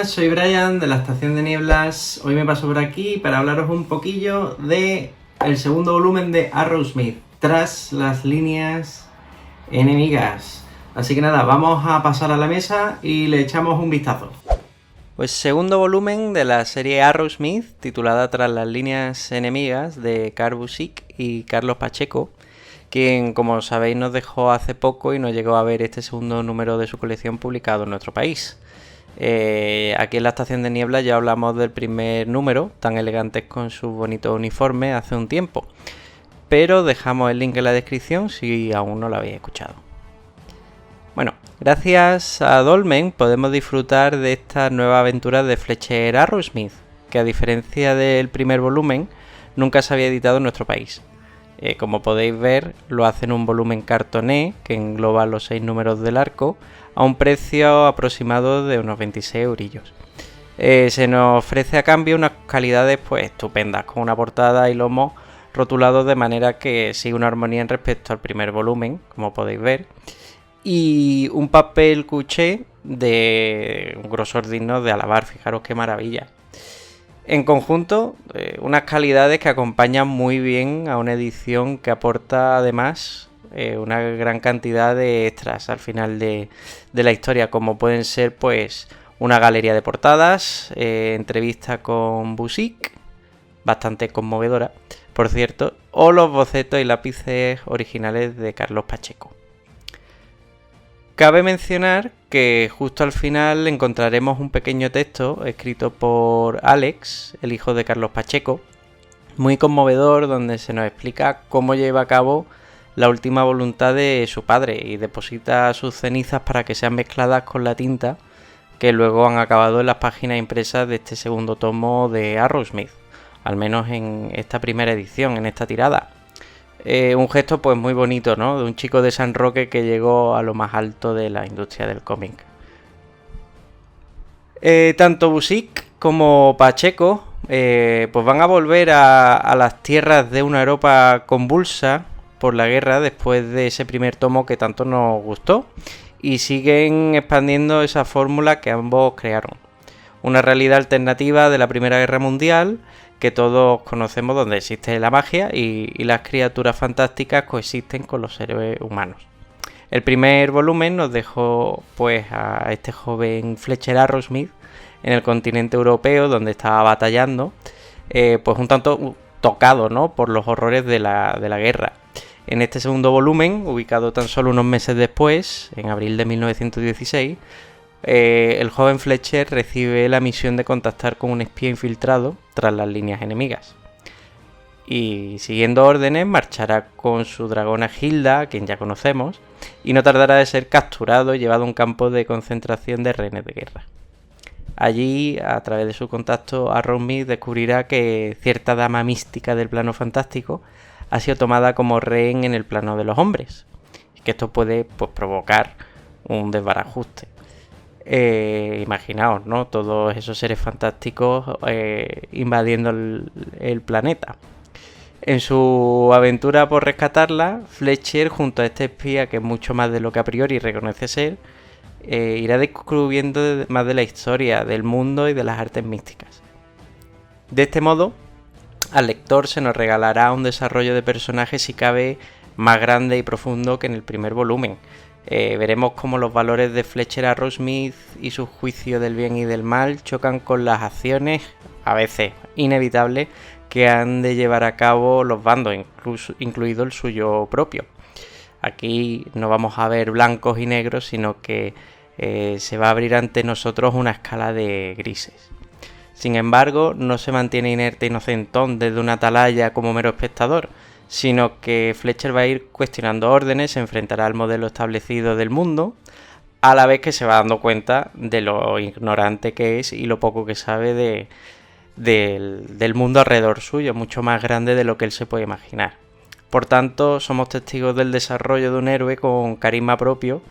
buenas, soy Brian de la Estación de Nieblas. Hoy me paso por aquí para hablaros un poquillo de el segundo volumen de Arrowsmith, Tras las líneas enemigas. Así que nada, vamos a pasar a la mesa y le echamos un vistazo. Pues segundo volumen de la serie Arrowsmith, titulada Tras las líneas enemigas, de Kurt Busiek y Carlos Pacheco, quien, como sabéis, nos dejó hace poco y no llegó a ver este segundo número de su colección publicado en nuestro país. Aquí en la Estación de Niebla ya hablamos del primer número, tan elegantes con sus bonitos uniformes, hace un tiempo, pero dejamos el link en la descripción si aún no lo habéis escuchado. Bueno, gracias a Dolmen podemos disfrutar de esta nueva aventura de Fletcher Arrowsmith, que a diferencia del primer volumen nunca se había editado en nuestro país. Como podéis ver, lo hace en un volumen cartoné que engloba los 6 números del arco a un precio aproximado de unos 26 eurillos. Se nos ofrece a cambio unas calidades pues estupendas, con una portada y lomos rotulados de manera que sigue una armonía en respecto al primer volumen, como podéis ver, y un papel cuché de un grosor digno de alabar. Fijaros qué maravilla. En conjunto, unas calidades que acompañan muy bien a una edición que aporta además una gran cantidad de extras al final de la historia, como pueden ser pues una galería de portadas, entrevista con Busiek, bastante conmovedora, por cierto, o los bocetos y lápices originales de Carlos Pacheco. Cabe mencionar que justo al final encontraremos un pequeño texto escrito por Alex, el hijo de Carlos Pacheco, muy conmovedor, donde se nos explica cómo lleva a cabo la última voluntad de su padre y deposita sus cenizas para que sean mezcladas con la tinta que luego han acabado en las páginas impresas de este segundo tomo de Arrowsmith, al menos en esta primera edición, en esta tirada. Un gesto pues muy bonito, ¿no? De un chico de San Roque que llegó a lo más alto de la industria del cómic. Tanto Busiek como Pacheco pues van a volver a las tierras de una Europa convulsa por la guerra después de ese primer tomo que tanto nos gustó, y siguen expandiendo esa fórmula que ambos crearon. Una realidad alternativa de la Primera Guerra Mundial que todos conocemos, donde existe la magia y las criaturas fantásticas coexisten con los héroes humanos. El primer volumen nos dejó pues a este joven Fletcher Arrowsmith en el continente europeo, donde estaba batallando, pues un tanto tocado, ¿no?, por los horrores de la guerra. En este segundo volumen, ubicado tan solo unos meses después, en abril de 1916, el joven Fletcher recibe la misión de contactar con un espía infiltrado tras las líneas enemigas. Y siguiendo órdenes, marchará con su dragona Hilda, a quien ya conocemos, y no tardará de ser capturado y llevado a un campo de concentración de rehenes de guerra. Allí, a través de su contacto, Arrowsmith descubrirá que cierta dama mística del plano fantástico ha sido tomada como rehén en el plano de los hombres, y que esto puede pues provocar un desbarajuste. Imaginaos, ¿no?, todos esos seres fantásticos invadiendo el planeta. En su aventura por rescatarla, Fletcher, junto a este espía, que es mucho más de lo que a priori reconoce ser, irá descubriendo más de la historia, del mundo y de las artes místicas. De este modo, al lector se nos regalará un desarrollo de personajes, si cabe, más grande y profundo que en el primer volumen. Veremos cómo los valores de Fletcher Arrowsmith y su juicio del bien y del mal chocan con las acciones, a veces inevitables, que han de llevar a cabo los bandos, incluido el suyo propio. Aquí no vamos a ver blancos y negros, sino que se va a abrir ante nosotros una escala de grises. Sin embargo, no se mantiene inerte e inocentón desde una atalaya como mero espectador, sino que Fletcher va a ir cuestionando órdenes, se enfrentará al modelo establecido del mundo, a la vez que se va dando cuenta de lo ignorante que es y lo poco que sabe del mundo alrededor suyo, mucho más grande de lo que él se puede imaginar. Por tanto, somos testigos del desarrollo de un héroe con carisma propio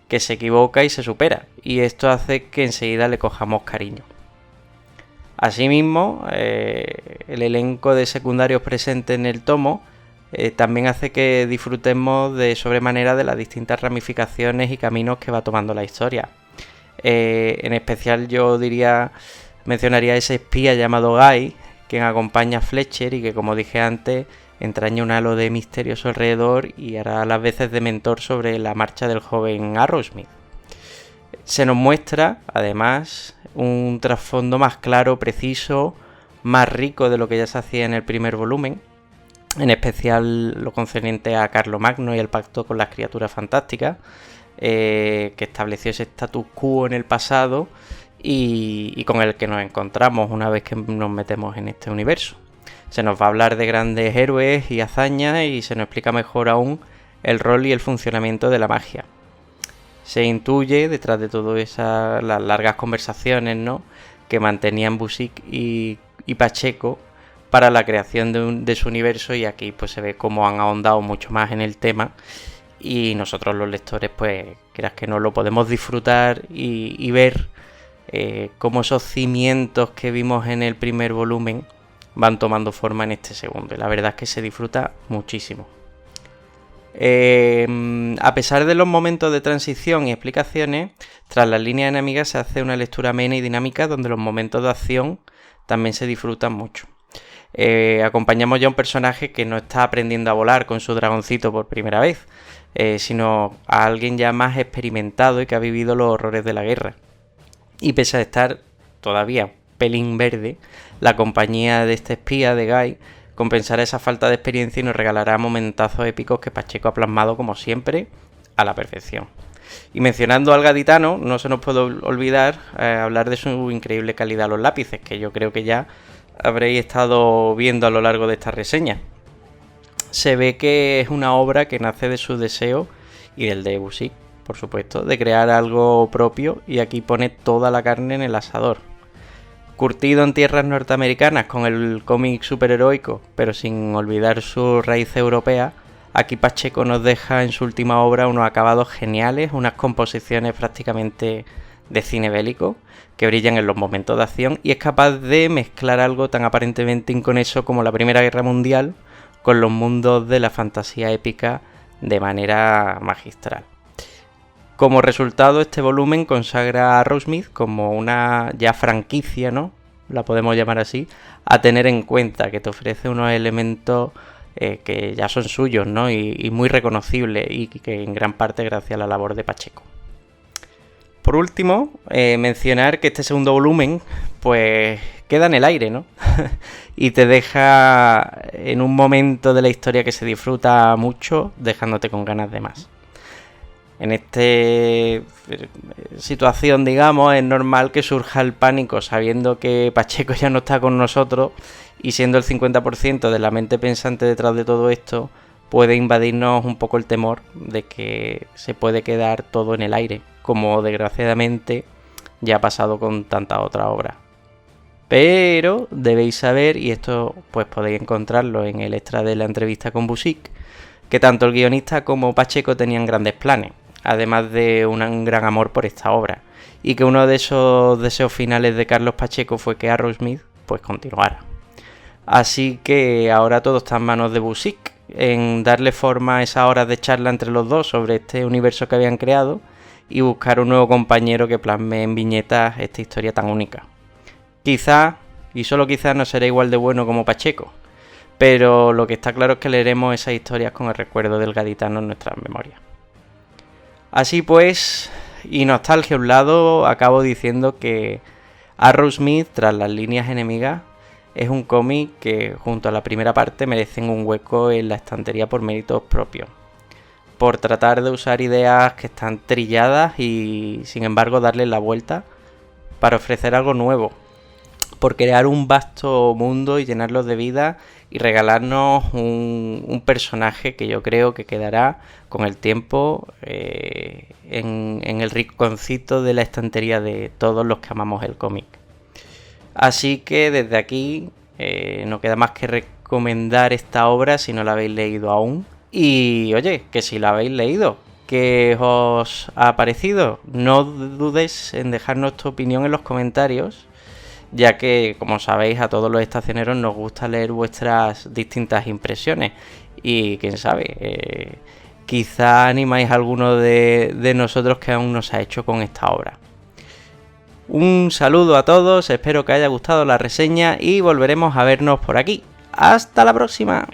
que se equivoca y se supera, y esto hace que enseguida le cojamos cariño. Asimismo, el elenco de secundarios presente en el tomo también hace que disfrutemos de sobremanera de las distintas ramificaciones y caminos que va tomando la historia. En especial yo mencionaría a ese espía llamado Guy, quien acompaña a Fletcher y que, como dije antes, entraña un halo de misterio a su alrededor y hará las veces de mentor sobre la marcha del joven Arrowsmith. Se nos muestra, además, un trasfondo más claro, preciso, más rico de lo que ya se hacía en el primer volumen, en especial lo concerniente a Carlomagno y el pacto con las criaturas fantásticas, que estableció ese status quo en el pasado y con el que nos encontramos una vez que nos metemos en este universo. Se nos va a hablar de grandes héroes y hazañas y se nos explica mejor aún el rol y el funcionamiento de la magia. Se intuye detrás de todo las largas conversaciones, ¿no?, que mantenían Busiek y Pacheco para la creación de su universo, y aquí pues se ve cómo han ahondado mucho más en el tema y nosotros los lectores, pues quieras que no, lo podemos disfrutar y ver cómo esos cimientos que vimos en el primer volumen van tomando forma en este segundo, y la verdad es que se disfruta muchísimo. A pesar de los momentos de transición y explicaciones, tras las líneas enemigas se hace una lectura amena y dinámica donde los momentos de acción también se disfrutan mucho. Acompañamos ya a un personaje que no está aprendiendo a volar con su dragoncito por primera vez, sino a alguien ya más experimentado y que ha vivido los horrores de la guerra. Y pese a estar todavía pelín verde, la compañía de este espía de Guy compensará esa falta de experiencia y nos regalará momentazos épicos que Pacheco ha plasmado, como siempre, a la perfección. Y mencionando al gaditano, no se nos puede olvidar hablar de su increíble calidad a los lápices, que yo creo que ya habréis estado viendo a lo largo de esta reseña. Se ve que es una obra que nace de su deseo y del de Busiek, por supuesto, de crear algo propio, y aquí pone toda la carne en el asador. Curtido en tierras norteamericanas con el cómic superheroico, pero sin olvidar su raíz europea, aquí Pacheco nos deja en su última obra unos acabados geniales, unas composiciones prácticamente de cine bélico que brillan en los momentos de acción, y es capaz de mezclar algo tan aparentemente inconexo como la Primera Guerra Mundial con los mundos de la fantasía épica de manera magistral. Como resultado, este volumen consagra a Arrowsmith como una ya franquicia, ¿no?, la podemos llamar así, a tener en cuenta, que te ofrece unos elementos que ya son suyos, ¿no?, y muy reconocibles, y que en gran parte gracias a la labor de Pacheco. Por último, mencionar que este segundo volumen pues queda en el aire, ¿no? Y te deja en un momento de la historia que se disfruta mucho, dejándote con ganas de más. En esta situación, digamos, es normal que surja el pánico sabiendo que Pacheco ya no está con nosotros, y siendo el 50% de la mente pensante detrás de todo esto, puede invadirnos un poco el temor de que se puede quedar todo en el aire, como desgraciadamente ya ha pasado con tantas otras obras. Pero debéis saber, y esto pues podéis encontrarlo en el extra de la entrevista con Busiek, que tanto el guionista como Pacheco tenían grandes planes, además de un gran amor por esta obra, y que uno de esos deseos finales de Carlos Pacheco fue que Arrowsmith pues continuara. Así que ahora todo está en manos de Busiek, en darle forma a esas horas de charla entre los dos sobre este universo que habían creado y buscar un nuevo compañero que plasme en viñetas esta historia tan única. Quizá, y solo quizá, no será igual de bueno como Pacheco, pero lo que está claro es que leeremos esas historias con el recuerdo del gaditano en nuestras memorias. Así pues, y nostalgia a un lado, acabo diciendo que Arrowsmith, tras las líneas enemigas, es un cómic que, junto a la primera parte, merecen un hueco en la estantería por méritos propios, por tratar de usar ideas que están trilladas y, sin embargo, darles la vuelta para ofrecer algo nuevo, por crear un vasto mundo y llenarlo de vida y regalarnos un personaje que yo creo que quedará con el tiempo en el rinconcito de la estantería de todos los que amamos el cómic. Así que desde aquí no queda más que recomendar esta obra si no la habéis leído aún. Y oye, que si la habéis leído, ¿qué os ha parecido? No dudes en dejarnos tu opinión en los comentarios, ya que, como sabéis, a todos los estacioneros nos gusta leer vuestras distintas impresiones. Y quién sabe, quizá animáis a alguno de nosotros que aún no se ha hecho con esta obra. Un saludo a todos, espero que haya gustado la reseña y volveremos a vernos por aquí. ¡Hasta la próxima!